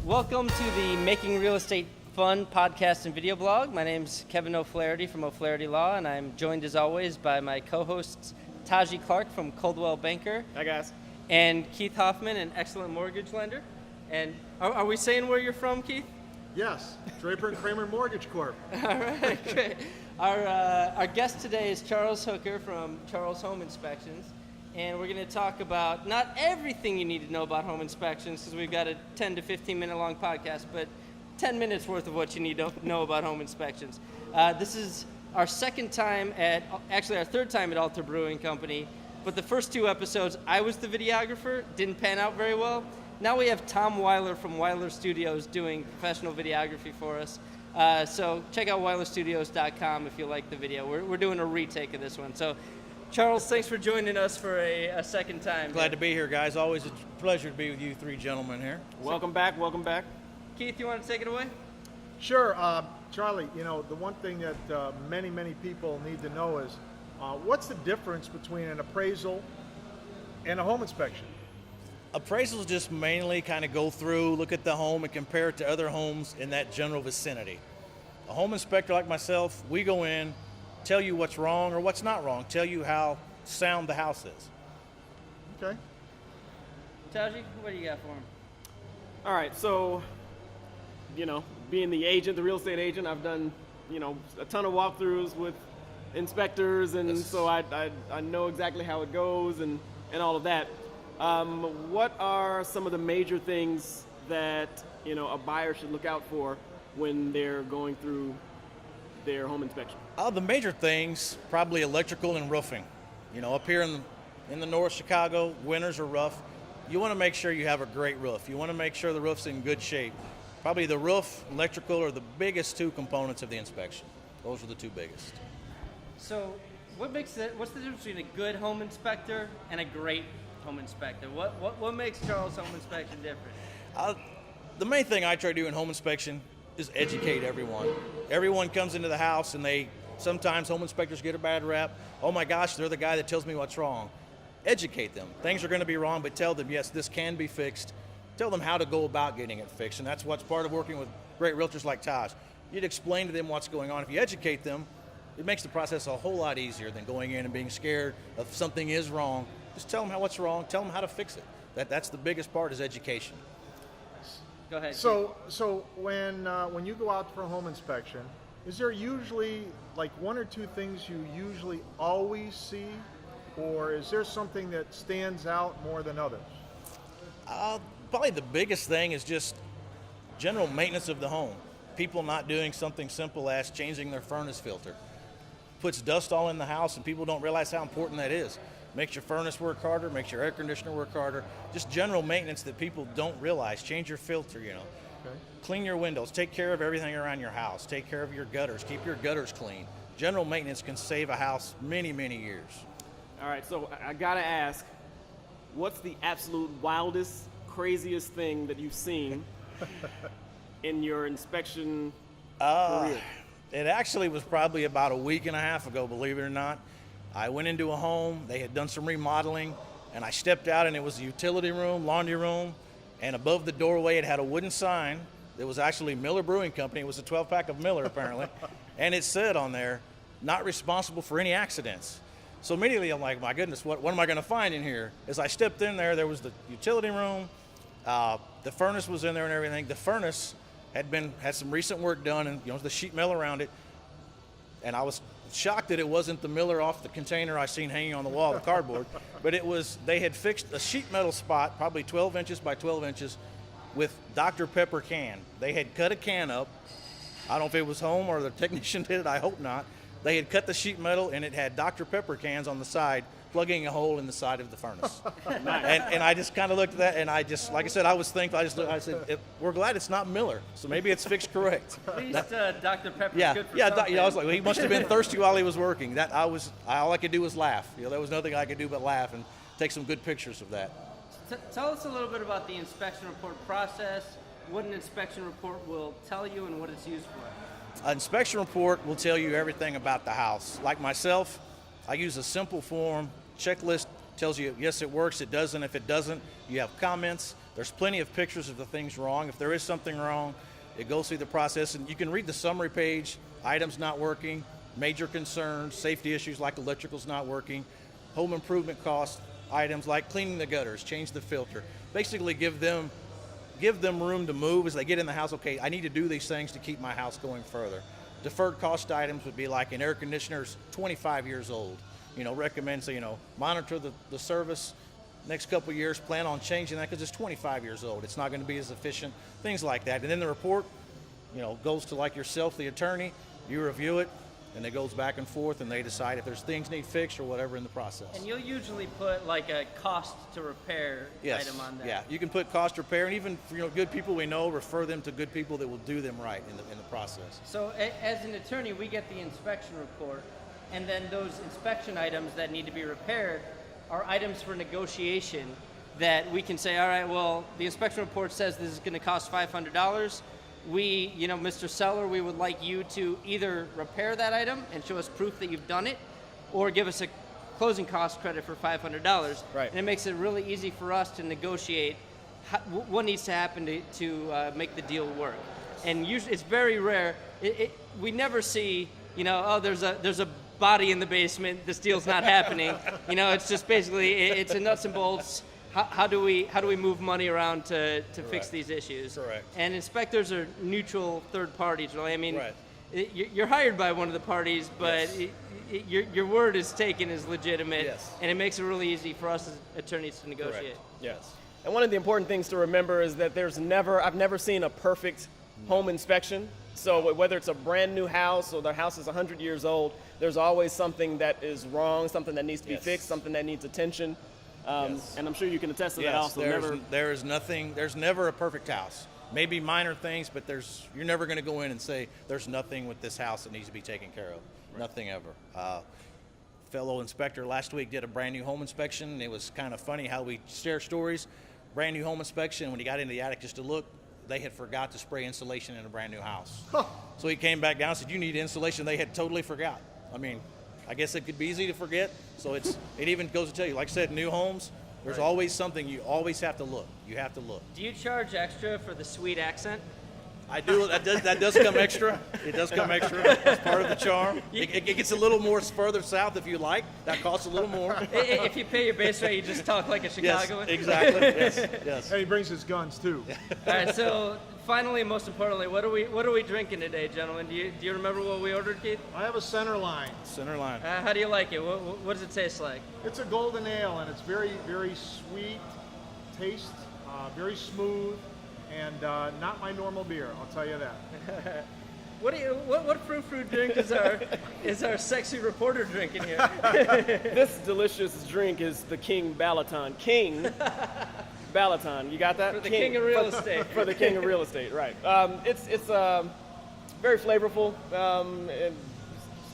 Welcome to the Making Real Estate Fun podcast and video blog. My name's Kevin O'Flaherty from O'Flaherty Law, and I'm joined as always by my co-hosts Taji Clark from Coldwell Banker. Hi guys. And Keith Hoffman, an excellent mortgage lender. And are we saying where you're from, Keith? Yes, Draper and Kramer Mortgage Corp. All right, great. Our guest today is Charles Hooker from Charles Home Inspections. And we're going to talk about not everything you need to know about home inspections, because we've got a 10 to 15 minute long podcast, but 10 minutes worth of what you need to know about home inspections. This is our third time at Alta Brewing Company, but the first two episodes, I was the videographer, didn't pan out very well. Now we have Tom Weiler from Weiler Studios doing professional videography for us. So check out weilerstudios.com if you like the video. We're doing a retake of this one. So Charles, thanks for joining us for a second time. Glad to be here, guys. Always a pleasure to be with you three gentlemen here. Welcome back. Keith, you want to take it away? Sure, Charlie, the one thing that many people need to know is what's the difference between an appraisal and a home inspection? Appraisals just mainly kind of go through, look at the home and compare it to other homes in that general vicinity. A home inspector like myself, we go in, tell you what's wrong or what's not wrong, tell you how sound the house is. Okay. Taji, what do you got for him? All right, so, being the real estate agent, I've done, a ton of walkthroughs with inspectors, and so I know exactly how it goes and all of that. What are some of the major things that, a buyer should look out for when they're going through their home inspection? The major things, probably electrical and roofing. Up here in the North Chicago, winters are rough. You want to make sure you have a great roof. You want to make sure the roof's in good shape. Probably the roof, electrical are the biggest two components of the inspection. Those are the two biggest. So what's the difference between a good home inspector and a great home inspector? What makes Charles Home Inspection different? The main thing I try to do in home inspection is educate everyone. Everyone comes into the house and sometimes home inspectors get a bad rap. Oh my gosh, they're the guy that tells me what's wrong. Educate them. Things are going to be wrong, but tell them, yes, this can be fixed. Tell them how to go about getting it fixed, and that's what's part of working with great realtors like Taj. You'd explain to them what's going on. If you educate them, it makes the process a whole lot easier than going in and being scared of something is wrong. Just tell them what's wrong. Tell them how to fix it. That's the biggest part is education. Go ahead. So when you go out for a home inspection, is there usually like one or two things you usually always see, or is there something that stands out more than others? Probably the biggest thing is just general maintenance of the home. People not doing something simple as changing their furnace filter. Puts dust all in the house and people don't realize how important that is. Makes your furnace work harder, makes your air conditioner work harder. Just general maintenance that people don't realize. Change your filter, Okay. Clean your windows. Take care of everything around your house. Take care of your gutters. Keep your gutters clean. General maintenance can save a house many years. All right, so I gotta ask, what's the absolute wildest, craziest thing that you've seen in your inspection career? It actually was probably about a week and a half ago, believe it or not. I went into a home, they had done some remodeling, and I stepped out and it was a utility room, laundry room, and above the doorway it had a wooden sign that was actually Miller Brewing Company. It was a 12-pack of Miller apparently, and it said on there, not responsible for any accidents. So immediately I'm like, my goodness, what am I going to find in here? As I stepped in there was the utility room, the furnace was in there and everything. The furnace had some recent work done, and the sheet metal around it, and I was shocked that it wasn't the Miller off the container I seen hanging on the wall, the cardboard, but they had fixed a sheet metal spot, probably 12 inches by 12 inches, with Dr. Pepper can. They had cut a can up. I don't know if it was home or the technician did it, I hope not. They had cut the sheet metal and it had Dr. Pepper cans on the side, plugging a hole in the side of the furnace. and I just kind of looked at that, and I just, like I said, I was thankful. I said, we're glad it's not Miller, so maybe it's fixed correct. At least Dr. Pepper's good for something. I was like, well, he must have been thirsty while he was working. All I could do was laugh. There was nothing I could do but laugh and take some good pictures of that. Tell us a little bit about the inspection report process, what an inspection report will tell you and what it's used for. An inspection report will tell you everything about the house. Like myself, I use a simple form checklist, tells you, yes, it works, it doesn't. If it doesn't, you have comments. There's plenty of pictures of the things wrong. If there is something wrong, it goes through the process, and you can read the summary page, items not working, major concerns, safety issues like electrical's not working, home improvement costs, items like cleaning the gutters, change the filter. Basically give them room to move as they get in the house. Okay, I need to do these things to keep my house going further. Deferred cost items would be like an air conditioner's 25 years old. Recommend, monitor the service. Next couple of years, plan on changing that because it's 25 years old. It's not going to be as efficient, things like that. And then the report, goes to like yourself, the attorney, you review it, and it goes back and forth, and they decide if there's things need fixed or whatever in the process. And you'll usually put like a cost to repair Yes. item on there. Yeah, you can put cost repair, and even good people we know, refer them to good people that will do them right in the process. So as an attorney, we get the inspection report, and then those inspection items that need to be repaired are items for negotiation that we can say, all right, well, the inspection report says this is going to cost $500. We, Mr. Seller, we would like you to either repair that item and show us proof that you've done it, or give us a closing cost credit for $500. Right. And it makes it really easy for us to negotiate what needs to happen to make the deal work. And usually, it's very rare. We never see, there's a body in the basement, this deal's not happening. It's just basically it's a nuts and bolts. How do we move money around to fix these issues? Correct. And inspectors are neutral third parties, really. I mean, Right. You're hired by one of the parties, but Yes. your word is taken as legitimate, Yes. and it makes it really easy for us as attorneys to negotiate. Yes. And one of the important things to remember is that I've never seen a perfect home inspection. So whether it's a brand new house or the house is 100 years old, there's always something that is wrong, something that needs to be Yes. fixed, something that needs attention. Yes. And I'm sure you can attest to that Yes, also. there's never a perfect house. Maybe minor things, but you're never going to go in and say there's nothing with this house that needs to be taken care of. Right. Nothing ever. Fellow inspector last week did a brand new home inspection. It was kind of funny how we share stories. Brand new home inspection. When he got into the attic just to look, they had forgot to spray insulation in a brand new house. So he came back down and said, "You need insulation." They had totally forgot. I mean, I guess it could be easy to forget. So it even goes to tell you, like I said, new homes, there's always something. You always have to look. You have to look. Do you charge extra for the sweet accent? I do. That does come extra. It does come extra. It's part of the charm. It gets a little more further south if you like. That costs a little more. If you pay your base rate, you just talk like a Yes, Chicagoan? exactly. Yes. And he brings his guns too. All right, so finally, most importantly, what are we drinking today, gentlemen? Do you remember what we ordered, Keith? I have a center line. Center line. How do you like it? What does it taste like? It's a golden ale, and it's very, very sweet taste, very smooth, and not my normal beer. I'll tell you that. What fruit drink is our sexy reporter drinking here? This delicious drink is the King Balaton. King Balaton. You got that? For the king of real estate. For the king of real estate, right. It's very flavorful, and it's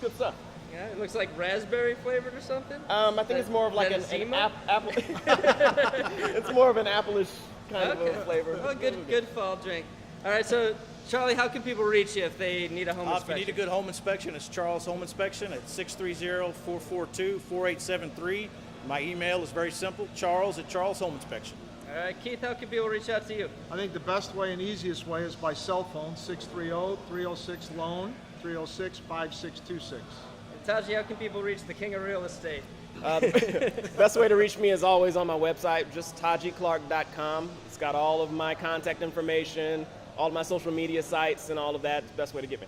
good stuff. Yeah, it looks like raspberry flavored or something. I think it's more of like an Zima? apple. It's more of an apple-ish kind of a flavor. Oh, good fall drink. All right, so Charlie, how can people reach you if they need a home If you inspection? need a good home inspection, it's Charles Home Inspection at 630-442-4873. My email is very simple, Charles Home Inspection. All right, Keith, how can people reach out to you? I think the best way and easiest way is by cell phone, 630-306-LOAN, 306-5626. And Taji, how can people reach the king of real estate? Best way to reach me is always on my website, just tajiclark.com. It's got all of my contact information, all of my social media sites, and all of that. It's the best way to get me.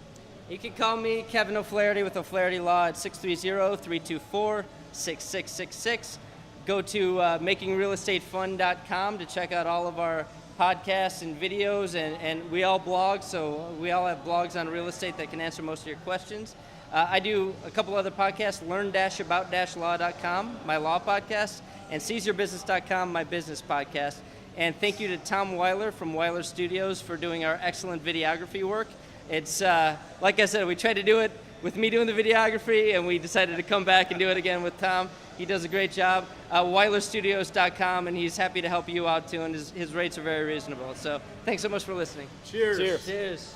You can call me, Kevin O'Flaherty with O'Flaherty Law at 630-324-6666. Go to makingrealestatefun.com to check out all of our podcasts and videos, and we all blog, so we all have blogs on real estate that can answer most of your questions. I do a couple other podcasts, learn-about-law.com, my law podcast, and seizeyourbusiness.com, my business podcast. And thank you to Tom Weiler from Weiler Studios for doing our excellent videography work. It's, like I said, we tried to do it with me doing the videography, and we decided to come back and do it again with Tom. He does a great job. WeilerStudios.com, and he's happy to help you out too, and his rates are very reasonable. So thanks so much for listening. Cheers. Cheers. Cheers.